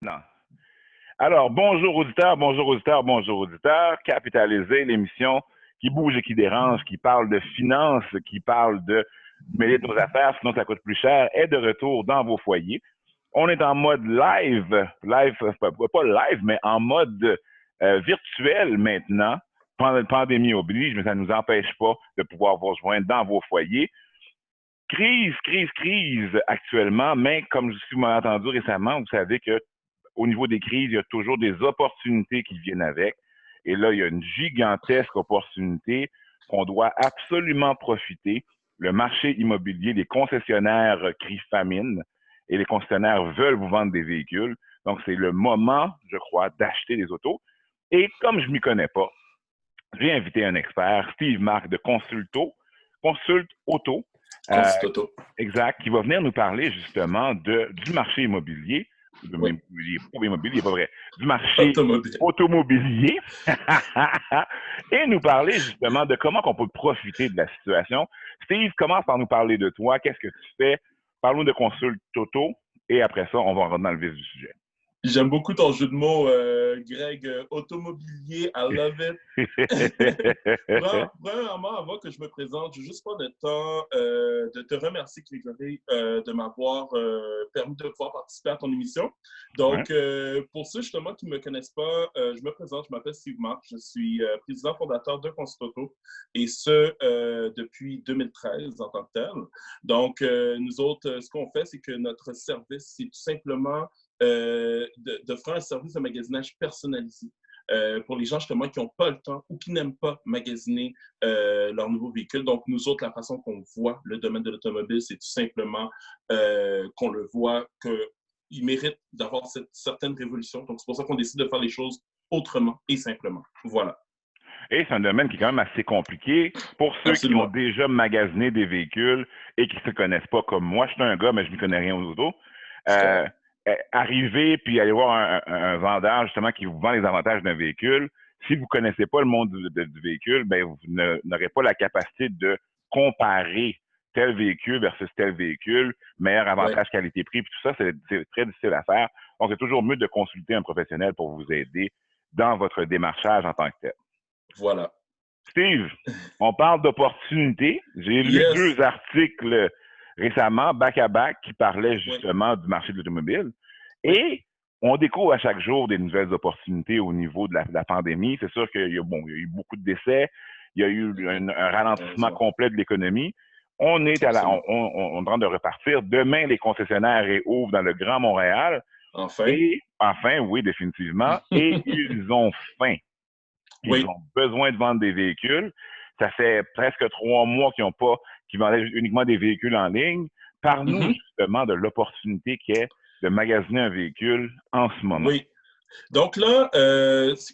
Non. Alors, bonjour auditeurs, bonjour auditeurs, bonjour auditeurs. Capitaliser, l'émission qui bouge et qui dérange, qui parle de finances, qui parle de mêler de nos affaires, sinon ça coûte plus cher, est de retour dans vos foyers. On est en mode live, pas live, mais en mode virtuel maintenant. Pendant la pandémie oblige, mais ça ne nous empêche pas de pouvoir vous rejoindre dans vos foyers. Crise actuellement, mais comme vous m'avez entendu récemment, vous savez que au niveau des crises, il y a toujours des opportunités qui viennent avec. Et là, il y a une gigantesque opportunité qu'on doit absolument profiter. Le marché immobilier, les concessionnaires crient famine et les concessionnaires veulent vous vendre des véhicules. Donc, c'est le moment, je crois, d'acheter des autos. Et comme je ne m'y connais pas, j'ai invité un expert, Steve Marc de Consult Auto. Exact, qui va venir nous parler justement du marché immobilier. Immobilier, pas vrai. Du marché automobilier. Et nous parler justement de comment on peut profiter de la situation. Steve, commence par nous parler de toi. Qu'est-ce que tu fais? Parlons de Consult Auto. Et après ça, on va rentrer dans le vif du sujet. J'aime beaucoup ton jeu de mots, Greg. Automobilier, I love it. Premièrement, avant que je me présente, je veux juste prendre le temps de te remercier, Grégory, de m'avoir permis de pouvoir participer à ton émission. Donc, pour ceux justement qui ne me connaissent pas, je me présente, je m'appelle Steve Marc, je suis président fondateur de Consult Auto, et ce, depuis 2013 en tant que tel. Donc, nous autres, ce qu'on fait, c'est que notre service, c'est tout simplement de faire un service de magasinage personnalisé pour les gens justement qui n'ont pas le temps ou qui n'aiment pas magasiner leur nouveau véhicule. Donc, nous autres, la façon qu'on voit le domaine de l'automobile, c'est tout simplement qu'on le voit qu'il mérite d'avoir cette certaine révolution. Donc, c'est pour ça qu'on décide de faire les choses autrement et simplement. Voilà. Et c'est un domaine qui est quand même assez compliqué pour ceux qui ont déjà magasiné des véhicules et qui ne se connaissent pas comme moi. Je suis un gars, mais je ne connais rien aux autos. Arriver puis aller voir un vendeur justement qui vous vend les avantages d'un véhicule, si vous ne connaissez pas le monde du véhicule, ben vous n'aurez pas la capacité de comparer tel véhicule versus tel véhicule, meilleur avantage qualité-prix, puis tout ça, c'est très difficile à faire. Donc, c'est toujours mieux de consulter un professionnel pour vous aider dans votre démarchage en tant que tel. Voilà. Steve, on parle d'opportunités. J'ai lu 2 articles récemment, back-à-back, qui parlaient justement du marché de l'automobile. Et on découvre à chaque jour des nouvelles opportunités au niveau de la pandémie. C'est sûr qu'il y a eu beaucoup de décès. Il y a eu un ralentissement complet de l'économie. On est en train de repartir. Demain, les concessionnaires réouvrent dans le Grand Montréal. Enfin, oui, définitivement. Et ils ont faim. Ils ont besoin de vendre des véhicules. Ça fait presque 3 mois qu'ils vendaient uniquement des véhicules en ligne. Parle-nous justement de l'opportunité qui est de magasiner un véhicule en ce moment. Oui. Donc là,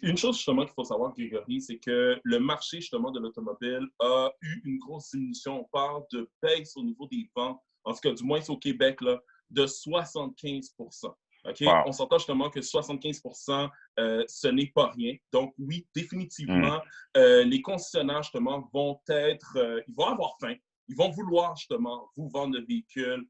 une chose justement qu'il faut savoir, Grégory, c'est que le marché justement de l'automobile a eu une grosse diminution. On parle de baisse au niveau des ventes, en tout cas du moins au Québec, là, de 75%. Okay? Wow. On s'entend justement que 75%, ce n'est pas rien. Donc oui, définitivement, les concessionnaires justement vont ils vont avoir faim. Ils vont vouloir justement vous vendre le véhicule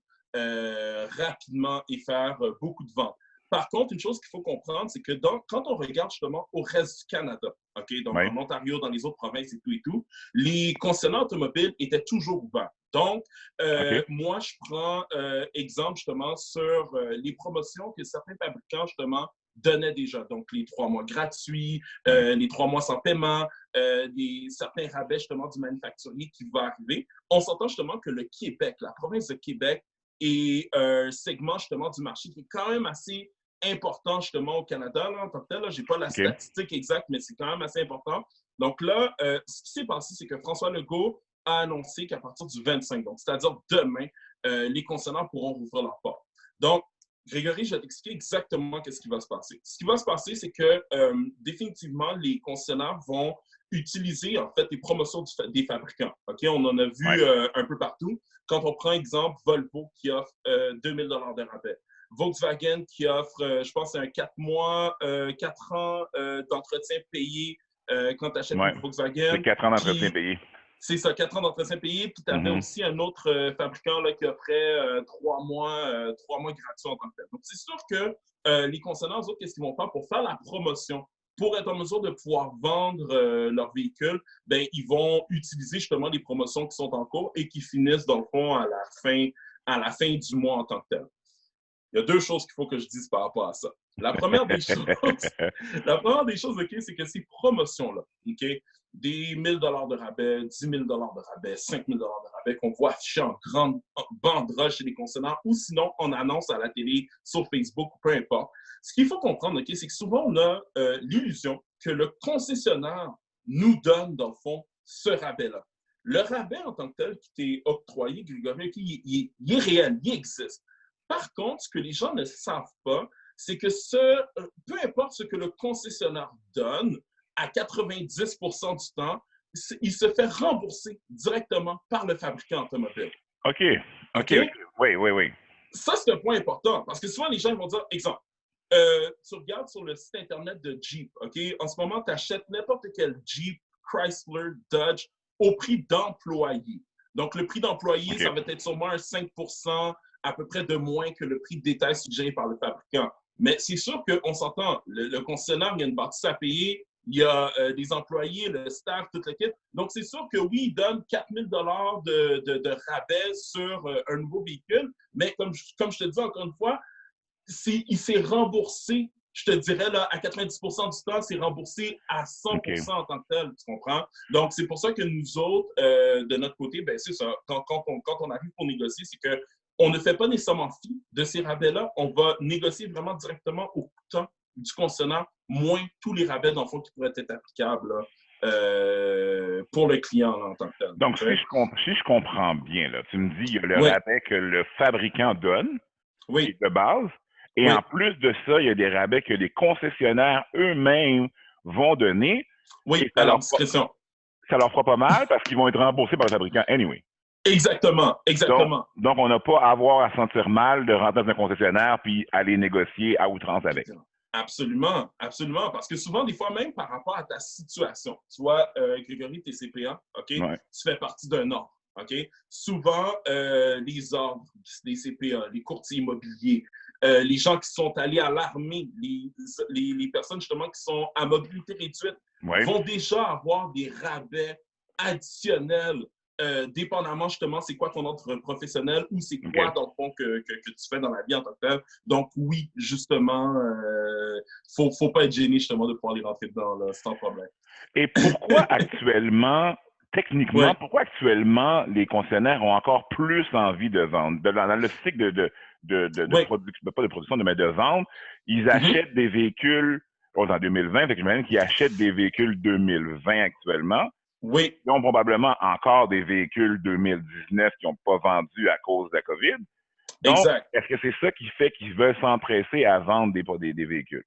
rapidement et faire beaucoup de ventes. Par contre, une chose qu'il faut comprendre, c'est que quand on regarde justement au reste du Canada, okay, donc en Ontario, dans les autres provinces et tout, les concessionnaires automobiles étaient toujours ouverts. Donc, moi, je prends exemple justement sur les promotions que certains fabricants justement donnaient déjà. Donc, les 3 mois gratuits, les 3 mois sans paiement, certains rabais justement du manufacturier qui va arriver. On s'entend justement que le Québec, la province de Québec, est un segment justement du marché qui est quand même assez important justement au Canada là, en tant que tel. Je n'ai pas la statistique exacte, mais c'est quand même assez important. Donc là, ce qui s'est passé, c'est que François Legault a annoncé qu'à partir du 25, donc c'est-à-dire demain, les concessionnaires pourront rouvrir leurs portes. Donc, Grégory, je vais t'expliquer exactement ce qui va se passer. Ce qui va se passer, c'est que définitivement, les concessionnaires vont utiliser en fait les promotions des fabricants. Okay? On en a vu un peu partout. Quand on prend exemple Volvo qui offre 2000 $ de rabais. Volkswagen qui offre, je pense, un 4 mois, 4 ans d'entretien payé quand tu achètes une Volkswagen. C'est 4 ans d'entretien payé. C'est ça, 4 ans d'entretien payé. Puis tu avais aussi un autre fabricant là, qui offrait 3 mois gratuits en tant que tel. Donc, c'est sûr que les concessionnaires, eux autres, qu'est-ce qu'ils vont faire pour faire la promotion? Pour être en mesure de pouvoir vendre leur véhicule, ben, ils vont utiliser justement les promotions qui sont en cours et qui finissent, dans le fond, à la fin du mois en tant que tel. Il y a 2 choses qu'il faut que je dise par rapport à ça. La première des choses, OK, c'est que ces promotions-là, OK, des 1 000 de rabais, 10 000 de rabais, 5 000 de rabais qu'on voit affichés en grande banderole chez les concessionnaires ou sinon on annonce à la télé, sur Facebook ou peu importe. Ce qu'il faut comprendre, OK, c'est que souvent on a l'illusion que le concessionnaire nous donne, dans le fond, ce rabais-là. Le rabais en tant que tel qui t'est octroyé, Grégory, OK, il est réel, il existe. Par contre, ce que les gens ne savent pas, c'est que peu importe ce que le concessionnaire donne, à 90% du temps, il se fait rembourser directement par le fabricant automobile. OK. Oui. Ça, c'est un point important parce que souvent, les gens vont dire, exemple, tu regardes sur le site Internet de Jeep, OK? En ce moment, tu achètes n'importe quel Jeep, Chrysler, Dodge au prix d'employé. Donc, le prix d'employé, ça va être sûrement un 5% à peu près de moins que le prix de détail suggéré par le fabricant. Mais c'est sûr qu'on s'entend, le concessionnaire, il y a une bâtisse à payer, il y a des employés, le staff, toute l'équipe. Donc, c'est sûr que oui, il donne 4 000 de rabais sur un nouveau véhicule, mais comme je te dis encore une fois, il s'est remboursé, je te dirais, là, à 90% du temps, c'est remboursé à 100% en tant que tel, tu comprends? Donc, c'est pour ça que nous autres, de notre côté, ben c'est ça, quand on arrive pour négocier, c'est que on ne fait pas nécessairement fi de ces rabais-là. On va négocier vraiment directement au coûtant du concessionnaire, moins tous les rabais, dans le fond, qui pourraient être applicables là, pour le client là, en tant que tel. Donc, si je comprends bien, là, tu me dis il y a le rabais que le fabricant donne, qui est de base, et en plus de ça, il y a des rabais que les concessionnaires eux-mêmes vont donner. Oui, à leur discrétion. Ça leur fera pas mal parce qu'ils vont être remboursés par le fabricant anyway. Exactement. Donc, on n'a pas à avoir à sentir mal de rentrer dans un concessionnaire puis aller négocier à outrance avec. Absolument. Parce que souvent, des fois, même par rapport à ta situation, tu vois, Grégory, tu es CPA, OK? Ouais. Tu fais partie d'un ordre, OK? Souvent, les ordres, les CPA, les courtiers immobiliers, les gens qui sont allés à l'armée, les personnes justement qui sont à mobilité réduite, vont déjà avoir des rabais additionnels. Dépendamment justement c'est quoi ton ordre professionnel ou c'est quoi dans le fond que tu fais dans la vie en tant que tel. Donc oui, justement, faut pas être gêné justement de pouvoir les rentrer dedans là, sans problème. Et pourquoi actuellement, techniquement, pourquoi actuellement les concessionnaires ont encore plus envie de vendre? Dans le cycle de production, pas de production, mais de vente, ils achètent des véhicules en 2020, fait que j'imagine qu'ils achètent des véhicules 2020 actuellement. Oui. Ils ont probablement encore des véhicules 2019 qui n'ont pas vendu à cause de la COVID. Donc, est-ce que c'est ça qui fait qu'ils veulent s'empresser à vendre des véhicules?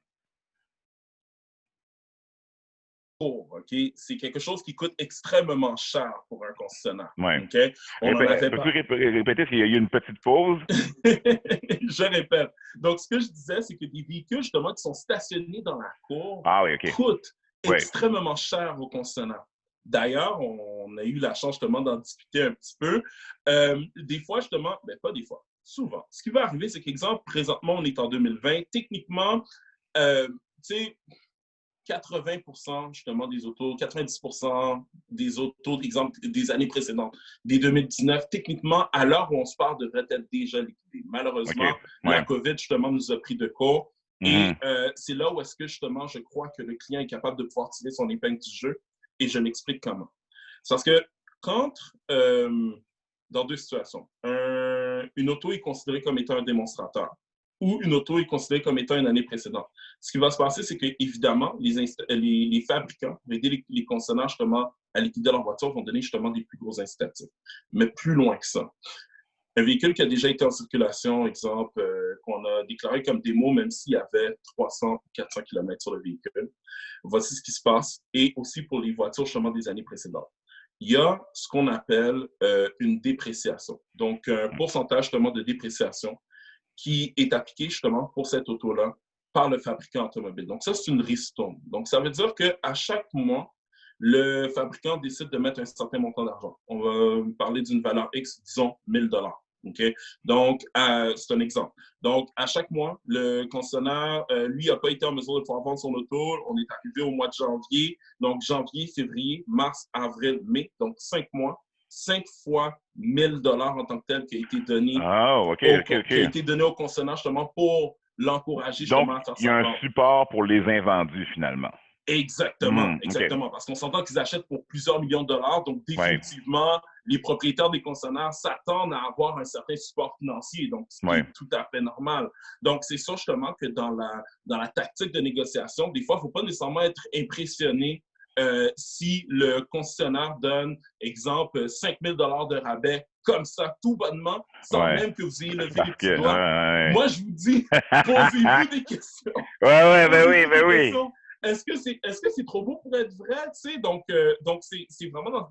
OK? C'est quelque chose qui coûte extrêmement cher pour un concessionnaire. Ouais. OK? Peux-tu répéter s'il y a eu une petite pause? Je répète. Donc, ce que je disais, c'est que des véhicules, justement, qui sont stationnés dans la cour coûtent extrêmement cher aux concessionnaires. D'ailleurs, on a eu la chance justement d'en discuter un petit peu. Des fois, justement, pas des fois, souvent. Ce qui va arriver, c'est qu'exemple, présentement, on est en 2020. Techniquement, tu sais, 80% justement des autos, 90% des autos, exemple, des années précédentes, des 2019, techniquement, à l'heure où on se parle, devraient être déjà liquidés. Malheureusement, la COVID, justement, nous a pris de court. Et c'est là où est-ce que, justement, je crois que le client est capable de pouvoir tirer son épingle du jeu. Et je m'explique comment. C'est parce que quand, dans 2 situations, une auto est considérée comme étant un démonstrateur ou une auto est considérée comme étant une année précédente, ce qui va se passer, c'est qu'évidemment, les fabricants, les concessionnaires, justement, à liquider leur voiture, vont donner justement des plus gros incitatifs. Mais plus loin que ça. Un véhicule qui a déjà été en circulation, exemple, qu'on a déclaré comme démo, même s'il y avait 300 ou 400 km sur le véhicule. Voici ce qui se passe. Et aussi pour les voitures, justement, des années précédentes. Il y a ce qu'on appelle une dépréciation. Donc, un pourcentage, justement, de dépréciation qui est appliqué, justement, pour cette auto-là par le fabricant automobile. Donc, ça, c'est une ristourne. Donc, ça veut dire qu'à chaque mois, le fabricant décide de mettre un certain montant d'argent. On va parler d'une valeur X, disons 1000 $. Okay? Donc, c'est un exemple. Donc, à chaque mois, le concessionnaire, lui, n'a pas été en mesure de pouvoir vendre son auto. On est arrivé au mois de janvier. Donc, janvier, février, mars, avril, mai. Donc, 5 mois. 5 fois 1000 $ en tant que tel qui a été donné, qui a été donné au concessionnaire justement pour l'encourager justement à faire il y a un support pour les invendus finalement. Exactement, exactement. Okay. Parce qu'on s'entend qu'ils achètent pour plusieurs millions de dollars. Donc, définitivement, les propriétaires des concessionnaires s'attendent à avoir un certain support financier. Donc, ce qui est tout à fait normal. Donc, c'est ça justement que dans la tactique de négociation, des fois, il ne faut pas nécessairement être impressionné si le concessionnaire donne, exemple, 5 000 $ de rabais comme ça, tout bonnement, sans même que vous ayez levé les petits doigts. Moi, je vous dis, posez-vous des questions. Oui. Est-ce que c'est trop beau pour être vrai? Tu sais? Donc c'est vraiment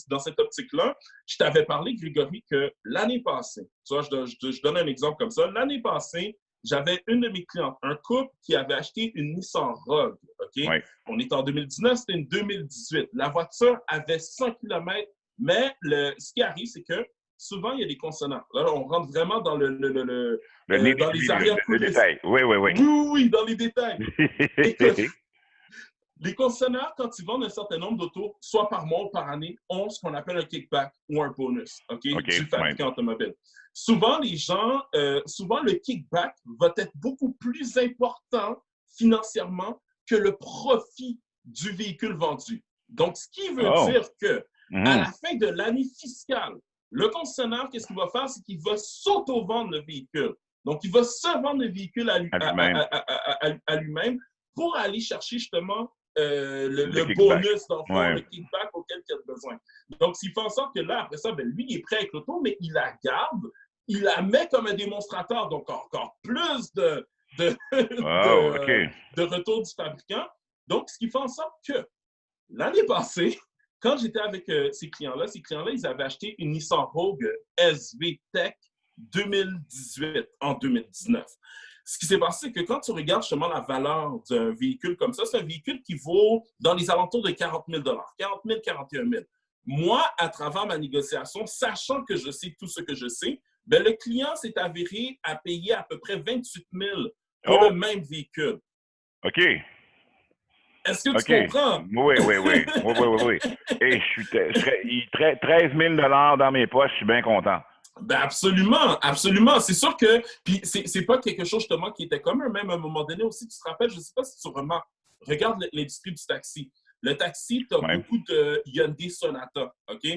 dans cette optique-là. Je t'avais parlé, Grégory, que l'année passée, tu vois, je donne un exemple comme ça. L'année passée, j'avais une de mes clientes, un couple qui avait acheté une Nissan Rogue. OK? On est en 2019, c'était une 2018. La voiture avait 100 km, mais ce qui arrive, c'est que souvent, il y a des concessionnaires. Là, on rentre vraiment dans dans les arrière-coûts. Le détail. Oui, dans les détails. Écoute, les concessionnaires, quand ils vendent un certain nombre d'autos, soit par mois ou par année, ont ce qu'on appelle un kickback ou un bonus, du fabricant automobile. Souvent, souvent, le kickback va être beaucoup plus important financièrement que le profit du véhicule vendu. Donc, ce qui veut dire que à la fin de l'année fiscale, le concessionnaire, qu'est-ce qu'il va faire? C'est qu'il va s'auto-vendre le véhicule. Donc, il va se vendre le véhicule à lui-même pour aller chercher justement le bonus, dans le fond, le kickback auquel il a besoin. Donc, s'il fait en sorte que là, après ça, lui, il est prêt avec l'auto, mais il la garde, il la met comme un démonstrateur, donc encore plus de retour du fabricant. Donc, ce qui fait en sorte que l'année passée, quand j'étais avec ces clients-là, ils avaient acheté une Nissan Rogue SV Tech 2018 en 2019. Ce qui s'est passé, c'est que quand tu regardes justement la valeur d'un véhicule comme ça, c'est un véhicule qui vaut dans les alentours de 40 000 $, 40 000, 41 000. Moi, à travers ma négociation, sachant que je sais tout ce que je sais, ben, le client s'est avéré à payer à peu près 28 000 pour le même véhicule. OK. Est-ce que tu comprends? Oui. Et je serais 13 000 $ dans mes poches, je suis bien content. Ben absolument, absolument. C'est sûr que, puis c'est pas quelque chose justement qui était commun, même à un moment donné aussi, tu te rappelles, je sais pas si tu remarques, regarde l'industrie du taxi. Le taxi, tu as beaucoup de Hyundai Sonata, OK?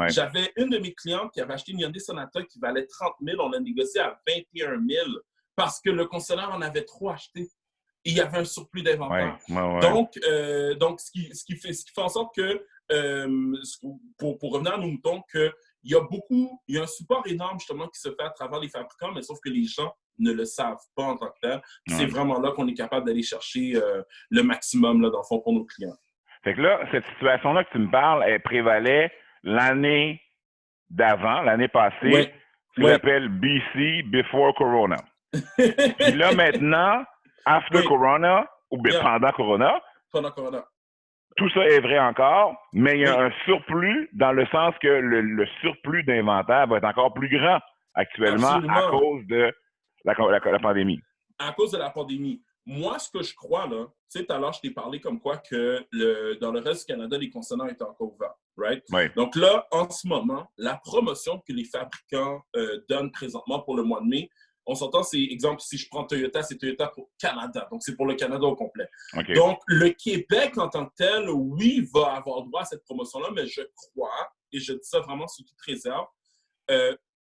J'avais une de mes clientes qui avait acheté une Hyundai Sonata qui valait 30 000, on l'a négocié à 21 000 parce que le concessionnaire en avait trop acheté. Et il y avait un surplus d'inventaire. Donc, ce qui fait en sorte que, pour revenir à nos moutons, il y a un support énorme justement qui se fait à travers les fabricants, mais sauf que les gens ne le savent pas en tant que tel. C'est vraiment là qu'on est capable d'aller chercher le maximum, là, dans le fond, pour nos clients. Fait que là, cette situation-là que tu me parles, elle prévalait l'année d'avant, l'année passée, ce qu'on appelle BC, Before Corona. Puis là, maintenant, after Corona, ou bien pendant Corona, tout ça est vrai encore, mais il y a un surplus dans le sens que le surplus d'inventaire va être encore plus grand actuellement à cause de la pandémie. À cause de la pandémie. Moi, ce que je crois, là, tu sais, tout à l'heure, je t'ai parlé comme quoi que dans le reste du Canada, les concessionnaires étaient encore ouverts, right? Donc là, en ce moment, la promotion que les fabricants donnent présentement pour le mois de mai, on s'entend, c'est exemple, si je prends Toyota, c'est Toyota pour Canada. Donc, c'est pour le Canada au complet. Donc, le Québec en tant que tel, oui, va avoir droit à cette promotion-là, mais je crois, et je dis ça vraiment sous toute réserve,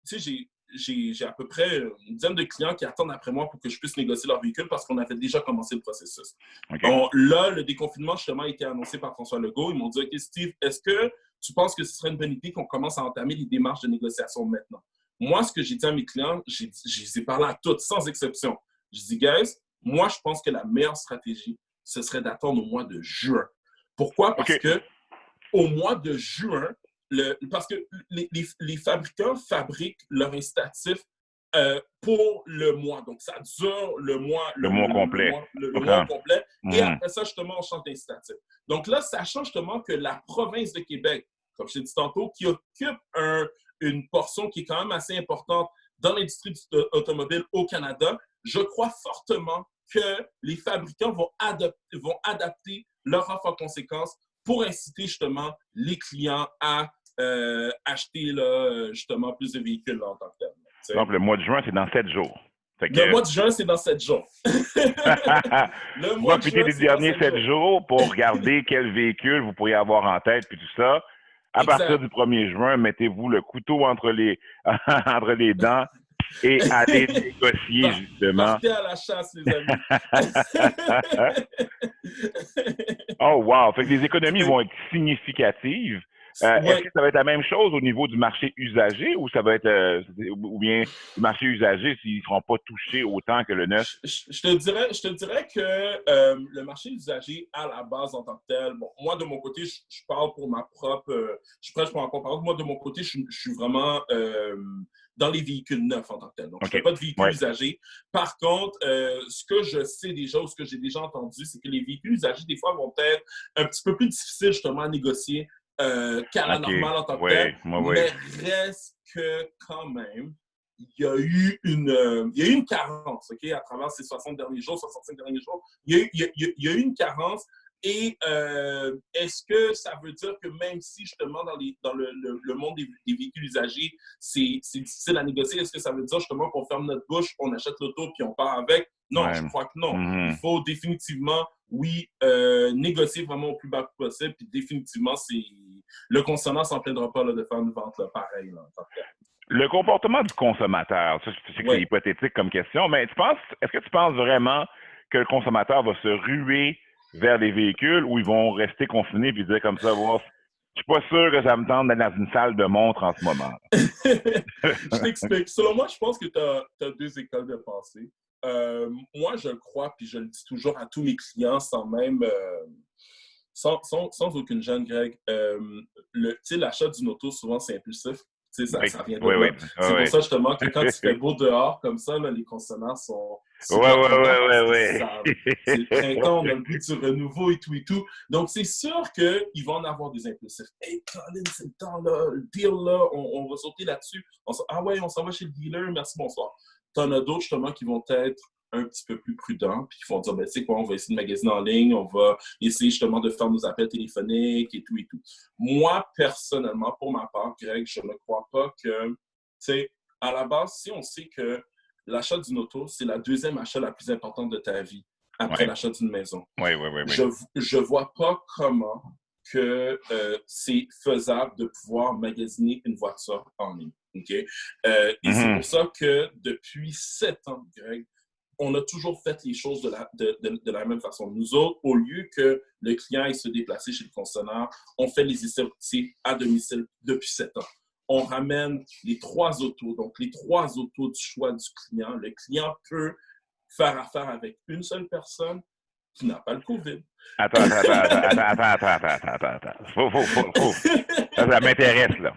tu sais, j'ai à peu près une dizaine de clients qui attendent après moi pour que je puisse négocier leur véhicule parce qu'on avait déjà commencé le processus. Donc, là, le déconfinement, justement, a été annoncé par François Legault. Ils m'ont dit, OK, Steve, est-ce que tu penses que ce serait une bonne idée qu'on commence à entamer les démarches de négociation maintenant? Moi, ce que j'ai dit à mes clients, je les ai parlé à toutes, sans exception. Je dis, guys, moi, je pense que la meilleure stratégie, ce serait d'attendre au mois de juin. Pourquoi? Parce que au mois de juin, parce que les fabricants fabriquent leur incitatif pour le mois. Donc, ça dure le mois, Le mois complet. Le mois complet. Et Mhm. après ça, justement, on change d'incitatif. Donc là, sachant justement que la province de Québec, comme je t'ai dit tantôt, qui occupe une portion qui est quand même assez importante dans l'industrie automobile au Canada, je crois fortement que les fabricants vont adapter leur offre en conséquence pour inciter justement les clients à acheter là, justement plus de véhicules là, en tant que tel. Donc, le mois de juin, c'est dans 7 jours. Fait Le que, mois de juin, c'est dans 7 jours. Le mois de profitez juin, des c'est dans derniers 7 7 jours. jours pour regarder quel véhicule vous pourriez avoir en tête, puis tout ça. À partir Exact. du 1er juin, mettez-vous le couteau entre les, entre les dents et allez négocier, justement. Partez à la chasse, les amis. Oh, wow! Fait que les économies vont être significatives. Est-ce que ça va être la même chose au niveau du marché usagé ou ça va être, ou bien le marché usagé, s'ils ne seront pas touchés autant que le neuf? Je te dirais que le marché usagé, à la base, en tant que tel, bon, moi, de mon côté, je parle pour ma propre, je prêche pour ma propre parole. Moi, de mon côté, je suis vraiment dans les véhicules neufs en tant que tel. Donc, je ne fais pas de véhicules usagés. Par contre, ce que je sais déjà ou ce que j'ai déjà entendu, c'est que les véhicules usagés, des fois, vont être un petit peu plus difficiles, justement, à négocier qu'à la normale en tant que tel. Mais reste que, quand même, il y a eu une carence, OK, à travers ces 60 derniers jours, 65 derniers jours. Il y a eu une carence. Et est-ce que ça veut dire que même si, justement, dans le monde des véhicules usagés, c'est difficile à négocier, est-ce que ça veut dire, justement, qu'on ferme notre bouche, on achète l'auto puis on part avec? Non, je crois que non. Il faut définitivement, oui, négocier vraiment au plus bas possible. Puis définitivement, le concernant ne s'en plaindra pas là, de faire une vente là, pareil. Là, en tant que... Le comportement du consommateur, ça, je sais que c'est hypothétique comme question, mais est-ce que tu penses vraiment que le consommateur va se ruer vers les véhicules ou ils vont rester confinés et dire comme ça, wow, je suis pas sûr que ça me tente d'aller dans une salle de montre en ce moment. Je t'explique. Selon moi, je pense que tu as deux écoles de pensée. Moi, je le crois, puis je le dis toujours à tous mes clients sans même... sans aucune gêne, Greg. L'achat d'une auto, souvent, c'est impulsif. Ça vient de là. C'est pour ça, justement, que quand il fait beau dehors, comme ça, là, les concessionnaires sont super contents parce qu'ils savent. C'est le printemps, on a le goût du renouveau et tout et tout. Donc, c'est sûr qu'ils vont en avoir des impulsifs. « Hey, Colin, c'est le temps, là, le deal, là, on va sauter là-dessus. » Ah ouais, on s'en va chez le dealer, merci, bonsoir. T'en as d'autres, justement, qui vont être un petit peu plus prudents, puis qui vont dire, ben, tu sais quoi, on va essayer de magasiner en ligne, on va essayer justement de faire nos appels téléphoniques et tout et tout. Moi, personnellement, pour ma part, Greg, je ne crois pas que, tu sais, à la base, si on sait que l'achat d'une auto, c'est la deuxième achat la plus importante de ta vie après l'achat d'une maison. Je vois pas comment que c'est faisable de pouvoir magasiner une voiture en ligne. Okay? Et c'est pour ça que depuis 7 ans, Greg, on a toujours fait les choses de la même façon. Nous autres, au lieu que le client aille se déplacer chez le concessionnaire, on fait les essais à domicile depuis 7 ans. On ramène les 3 autos, donc les 3 autos du choix du client. Le client peut faire affaire avec une seule personne qui n'a pas le COVID. Attends. Ça m'intéresse, là.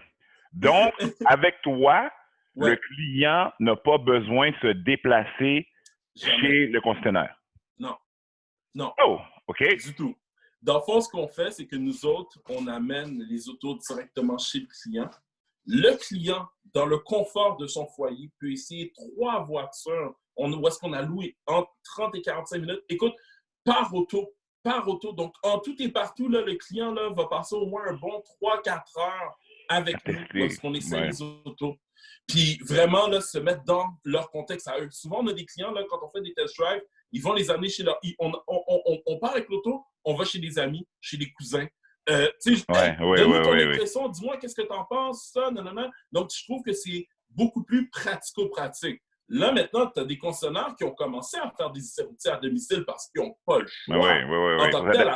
Donc, avec toi, le client n'a pas besoin de se déplacer chez le concessionnaire. Non. Non. Oh, OK. Du tout. Dans le fond, ce qu'on fait, c'est que nous autres, on amène les autos directement chez le client. Le client, dans le confort de son foyer, peut essayer 3 voitures où est-ce qu'on a loué entre 30 et 45 minutes. Écoute, par auto. Donc, en tout et partout, là, le client là, va passer au moins un bon 3-4 heures avec nous lorsqu'on essaie les autos. Puis vraiment, là, se mettre dans leur contexte à eux. Souvent, on a des clients, là, quand on fait des test drives, ils vont les amener chez leur... On part avec l'auto, on va chez des amis, chez des cousins. Donne-nous ton impression, dis-moi qu'est-ce que tu en penses, ça, nanana. Donc, je trouve que c'est beaucoup plus pratico-pratique. Là, maintenant, tu as des concessionnaires qui ont commencé à faire des essais routiers à domicile parce qu'ils n'ont pas le choix. En tant que tel,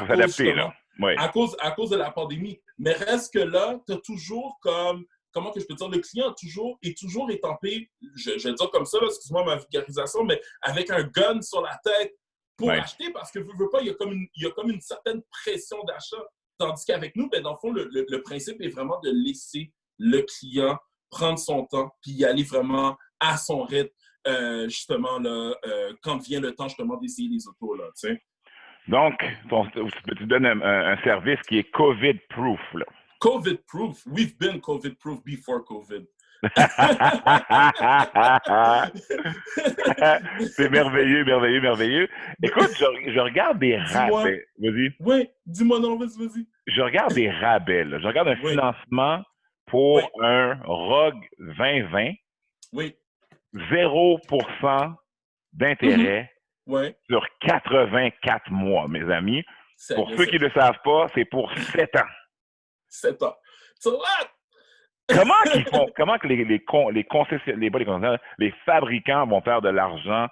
à cause de la pandémie. Mais reste que là, tu as toujours comme... Comment que je peux dire, le client est toujours étampé, je vais dire comme ça, là, excuse-moi ma vulgarisation, mais avec un gun sur la tête pour acheter parce que veux pas, il y a comme une certaine pression d'achat. Tandis qu'avec nous, ben, dans le fond, le principe est vraiment de laisser le client prendre son temps puis y aller vraiment à son rythme, justement, là, quand vient le temps, justement, d'essayer les autos, là, tu sais. Donc, tu donnes un service qui est COVID-proof, là. COVID-proof. We've been COVID-proof before COVID. C'est merveilleux, merveilleux, merveilleux. Écoute, je regarde des rabais. Vas-y. Oui, dis-moi non, vas-y. Je regarde des rabais, là. Je regarde un financement pour Oui. un ROG 2020. Oui. 0% d'intérêt sur 84 mois, mes amis. Pour ceux qui ne le savent pas, c'est pour 7 ans. 7 ans. So what? Comment qu'ils font? Comment que les concessionnaires, les fabricants vont faire de l'argent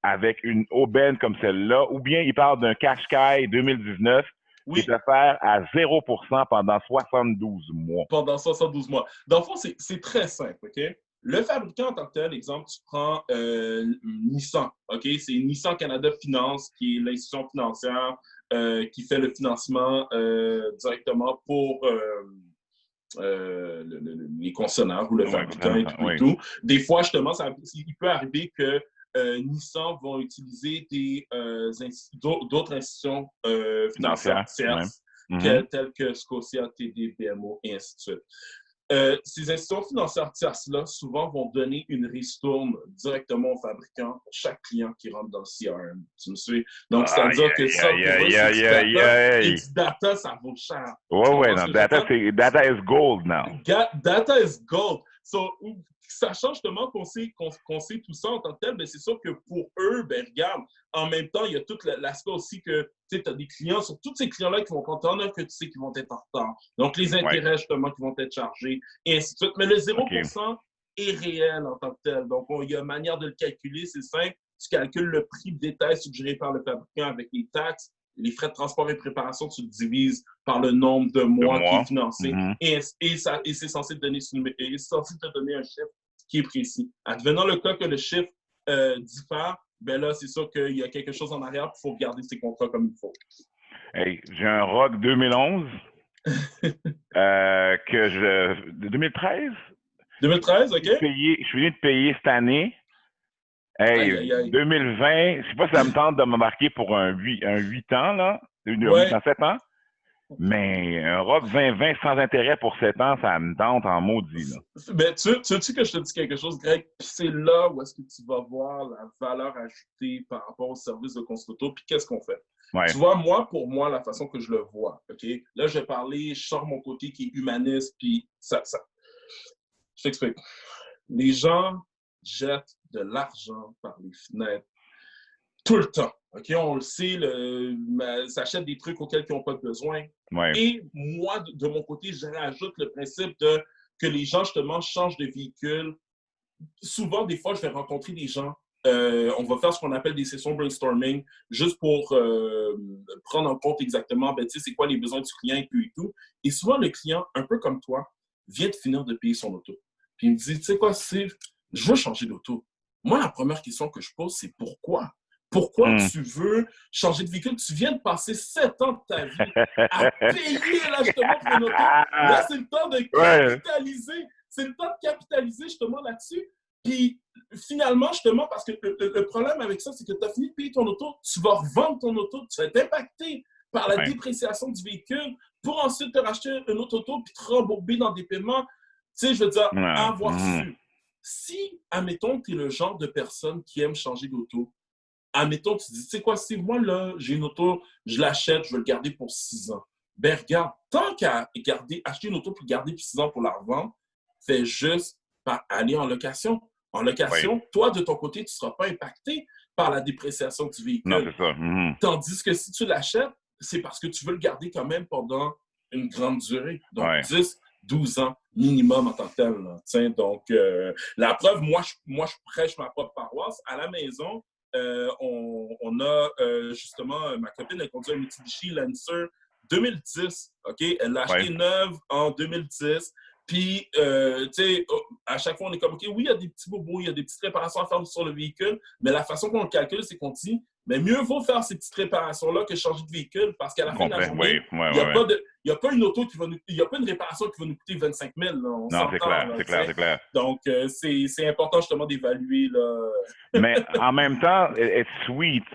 avec une aubaine comme celle-là, ou bien ils parlent d'un Qashqai 2019 qui est offert à 0% pendant 72 mois. Pendant 72 mois. Dans le fond, c'est très simple, OK? Le fabricant en tant que tel, exemple, tu prends Nissan, OK? C'est Nissan Canada Finance, qui est l'institution financière qui fait le financement directement pour les concessionnaires ou le fabricant et tout et tout. Des fois, justement, il peut arriver que Nissan vont utiliser d'autres institutions financières tierces, telles que Scotia, TD, BMO, et ainsi de suite. Ces institutions financières tierces-là, souvent, vont donner une ristourne directement au fabricant pour chaque client qui rentre dans le CRM. Tu me suis? Donc, c'est-à-dire que ça, pour eux, c'est du data, et du data, ça vaut cher. Ouais, non, data is gold now. Data is gold. So, sachant justement qu'on sait tout ça en tant que tel, ben c'est sûr que pour eux, ben regarde, en même temps, il y a tout l'aspect aussi que tu as des clients, sur tous ces clients-là qui vont compter que tu sais qu'ils vont être en retard. Donc, les intérêts justement qui vont être chargés, et ainsi de suite. Mais le 0% est réel en tant que tel. Donc, il y a une manière de le calculer, c'est simple. Tu calcules le prix de détail suggéré par le fabricant avec les taxes, les frais de transport et préparation, tu le divises par le nombre de mois qui est financé. Et c'est censé te donner un chiffre qui est précis. Advenant le cas que le chiffre diffère, ben là, c'est sûr qu'il y a quelque chose en arrière, il faut garder ses contrats comme il faut. Hey, j'ai un ROG 2011 de 2013. 2013, OK. Je suis venu de payer cette année. Hey, 2020, je sais pas si ça me tente de m'embarquer pour un 8 ans, là. 8 ans, 7 ans. Mais un ROG 2020 sans intérêt pour 7 ans, ça me tente en maudit, là. Ben, tu sais que je te dis quelque chose, Greg? Puis c'est là où est-ce que tu vas voir la valeur ajoutée par rapport au service de Constructo. Puis qu'est-ce qu'on fait? Ouais. Tu vois, pour moi, la façon que je le vois, OK? Là, je vais parler, je sors mon côté qui est humaniste, puis ça. Je t'explique. Les gens jettent de l'argent par les fenêtres tout le temps. OK, on le sait, s'achètent des trucs auxquels ils n'ont pas besoin. Ouais. Et moi, de mon côté, je rajoute le principe que les gens, justement, changent de véhicule. Souvent, des fois, je vais rencontrer des gens. On va faire ce qu'on appelle des sessions brainstorming, juste pour prendre en compte exactement, c'est quoi les besoins du client et tout. Et souvent, le client, un peu comme toi, vient de finir de payer son auto. Puis il me dit, tu sais quoi, Steve, je veux changer d'auto. Moi, la première question que je pose, c'est pourquoi? Pourquoi tu veux changer de véhicule? Tu viens de passer 7 ans de ta vie à payer, là, justement, pour une auto. Là, c'est le temps de capitaliser. Ouais. C'est le temps de capitaliser, justement, là-dessus. Puis, finalement, justement, parce que le problème avec ça, c'est que tu as fini de payer ton auto, tu vas revendre ton auto, tu vas être impacté par la dépréciation du véhicule pour ensuite te racheter une autre auto puis te rembourber dans des paiements. Tu sais, je veux dire, avoir su. Si, admettons, tu es le genre de personne qui aime changer d'auto, admettons, tu dis, tu sais quoi, si moi, là, j'ai une auto, je l'achète, je veux le garder pour 6 ans. Ben, regarde, tant qu'à acheter une auto puis garder pour 6 ans pour la revendre, fais juste aller en location. En location, toi, de ton côté, tu ne seras pas impacté par la dépréciation du véhicule. Non, c'est ça. Tandis que si tu l'achètes, c'est parce que tu veux le garder quand même pendant une grande durée. Donc, 10, 12 ans minimum en tant que tel. Là. Donc, la preuve, moi, je prêche ma propre paroisse. À la maison, on a justement, ma copine, elle conduit un Mitsubishi Lancer 2010. OK? Elle l'a acheté neuve en 2010. Puis, tu sais, à chaque fois, on est comme, OK, oui, il y a des petits bobos, il y a des petites réparations à faire sur le véhicule, mais la façon qu'on le calcule, c'est qu'on dit, mais mieux vaut faire ces petites réparations-là que changer de véhicule parce qu'à la fin de la journée, il n'y a pas une auto qui va nous, il n'y a pas une réparation qui va nous coûter 25 000. Là, on non, c'est clair, là, c'est clair, c'est clair. Donc, c'est important justement d'évaluer. Là. Mais en même temps, it's sweet.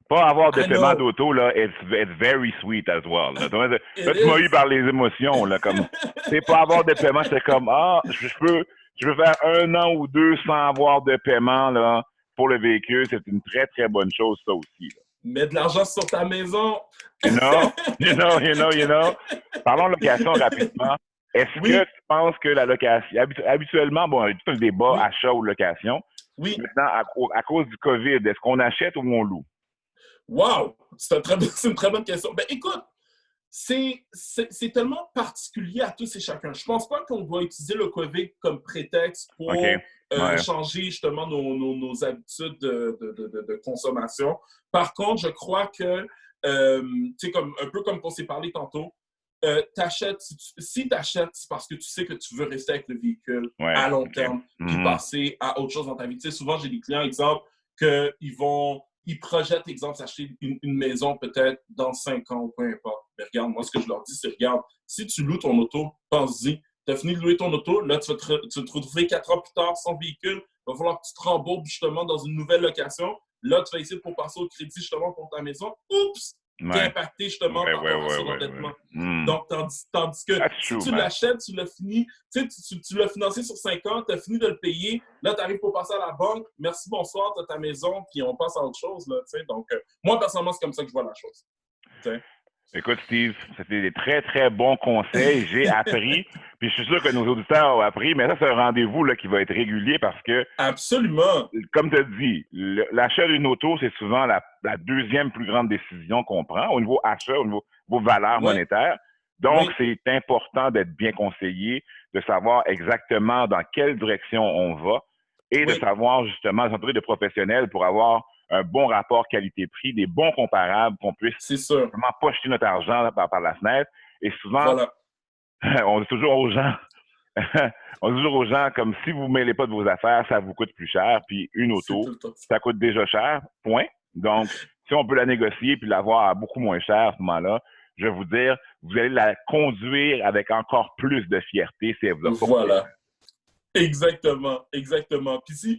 Pas avoir de paiement d'auto, là, it's very sweet as well. Là, tu m'as eu par les émotions, là, comme, c'est pas avoir de paiement, c'est comme, je peux faire 1 an ou 2 sans avoir de paiement, là, pour le véhicule. C'est une très, très bonne chose, ça aussi, là. Mets de l'argent sur ta maison. You know. Parlons location rapidement. Est-ce que tu penses que la location, habituellement, bon, il y a tout un débat, achat ou location. Oui. Maintenant, à cause du COVID, est-ce qu'on achète ou on loue? Wow! C'est une très bonne question. Ben, écoute, c'est tellement particulier à tous et chacun. Je pense pas qu'on doit utiliser le COVID comme prétexte pour changer justement nos habitudes de consommation. Par contre, je crois que, tu sais, un peu comme on s'est parlé tantôt, si tu achètes, c'est parce que tu sais que tu veux rester avec le véhicule à long terme, puis passer à autre chose dans ta vie. Tu sais, souvent, j'ai des clients, exemple, ils projettent, exemple, s'acheter une maison peut-être dans 5 ans ou peu importe. Mais regarde, moi, ce que je leur dis, c'est regarde, si tu loues ton auto, pense-y. Tu as fini de louer ton auto, là, tu vas te retrouver 4 ans plus tard sans véhicule. Il va falloir que tu te rembourbes justement dans une nouvelle location. Là, tu vas essayer pour passer au crédit justement pour ta maison. Oups! T'es impacté justement par ton endettement. Donc, tandis que si tu l'achètes, tu l'as fini, tu l'as financé sur 5 ans, tu as fini de le payer, là, tu arrives pour passer à la banque, merci, bonsoir, tu as ta maison, puis on passe à autre chose. Là, donc, moi, personnellement, c'est comme ça que je vois la chose. T'sais. Écoute, Steve, c'était des très, très bons conseils. J'ai appris, puis je suis sûr que nos auditeurs ont appris, mais ça, c'est un rendez-vous là, qui va être régulier parce que... Absolument! Comme tu as dit, l'achat d'une auto, c'est souvent la deuxième plus grande décision qu'on prend au niveau achat, au niveau valeur monétaire. Donc, c'est important d'être bien conseillé, de savoir exactement dans quelle direction on va et de savoir justement s'entourer de professionnels pour avoir un bon rapport qualité-prix, des bons comparables, qu'on puisse vraiment pas jeter notre argent par la fenêtre. Et souvent, on dit toujours aux gens, comme si vous ne mêlez pas de vos affaires, ça vous coûte plus cher. Puis une auto, ça coûte déjà cher, point. Donc, si on peut la négocier puis l'avoir à beaucoup moins cher à ce moment-là, je vais vous dire, vous allez la conduire avec encore plus de fierté si elle vous a pas Voilà. Exactement. Puis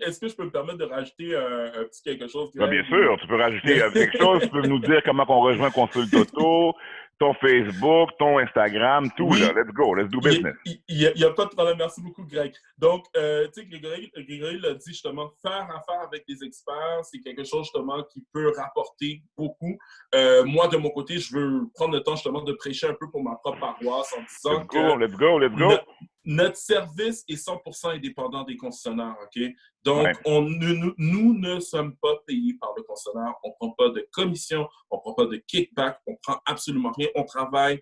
est-ce que je peux me permettre de rajouter un petit quelque chose? Bien sûr, tu peux rajouter quelque chose. Tu peux nous dire comment on rejoint Consulte Auto, ton Facebook, ton Instagram, tout là. Let's go, let's do business. Il n'y a pas de problème. Merci beaucoup, Greg. Donc, tu sais, Grégory l'a dit justement, faire affaire avec des experts, c'est quelque chose justement qui peut rapporter beaucoup. Moi, de mon côté, je veux prendre le temps justement de prêcher un peu pour ma propre paroisse en disant let's go. Notre service est 100% indépendant des concessionnaires, OK? Donc, nous ne sommes pas payés par le concessionnaire. On ne prend pas de commission, on ne prend pas de kickback, on ne prend absolument rien. On travaille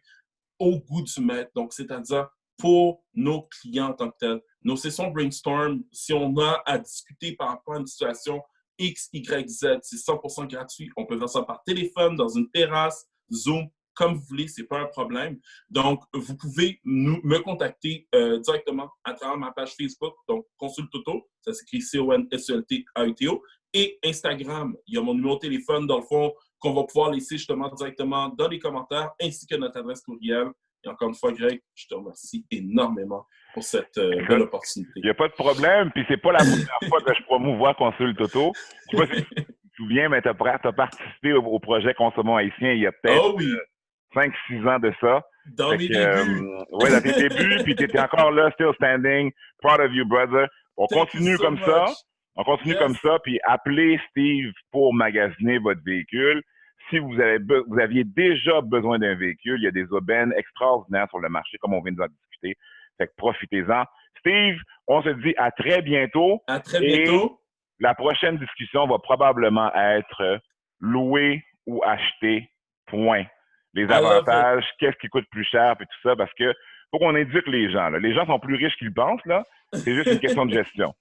au goût du maître, donc c'est-à-dire pour nos clients en tant que tels. Nos sessions brainstorm, si on a à discuter par rapport à une situation X, Y, Z, c'est 100% gratuit. On peut faire ça par téléphone, dans une terrasse, Zoom, comme vous voulez, ce n'est pas un problème. Donc, vous pouvez me contacter directement à travers ma page Facebook, donc Consulte Auto, ça s'écrit CONSULTAUTO, et Instagram. Il y a mon numéro de téléphone, dans le fond, qu'on va pouvoir laisser justement directement dans les commentaires, ainsi que notre adresse courriel. Et encore une fois, Greg, je te remercie énormément pour cette belle opportunité. Il n'y a pas de problème, puis c'est pas la première fois que je promouvois Consulte Auto. Je ne sais pas si tu te souviens, mais tu as participé au projet Consommons haïtien il y a peut-être 5-6 ans de ça. Dans mes débuts. Oui, dans tes débuts, puis tu étais encore là, still standing. Proud of you, brother. On continue comme ça. On continue comme ça, puis appelez Steve pour magasiner votre véhicule. Si vous aviez déjà besoin d'un véhicule, il y a des aubaines extraordinaires sur le marché, comme on vient de discuter. Fait que profitez-en. Steve, on se dit à très bientôt. À très bientôt. Et la prochaine discussion va probablement être louer ou acheter, point. Les avantages, qu'est-ce qui coûte plus cher, puis tout ça, parce que faut qu'on éduque les gens. Là. Les gens sont plus riches qu'ils pensent, là. C'est juste une question de gestion.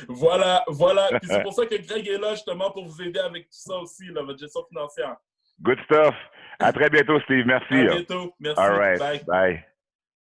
Voilà. Puis c'est pour ça que Greg est là, justement, pour vous aider avec tout ça aussi, là, votre gestion financière. Good stuff. À très bientôt, Steve. Merci. À bientôt. Merci. All right. Bye.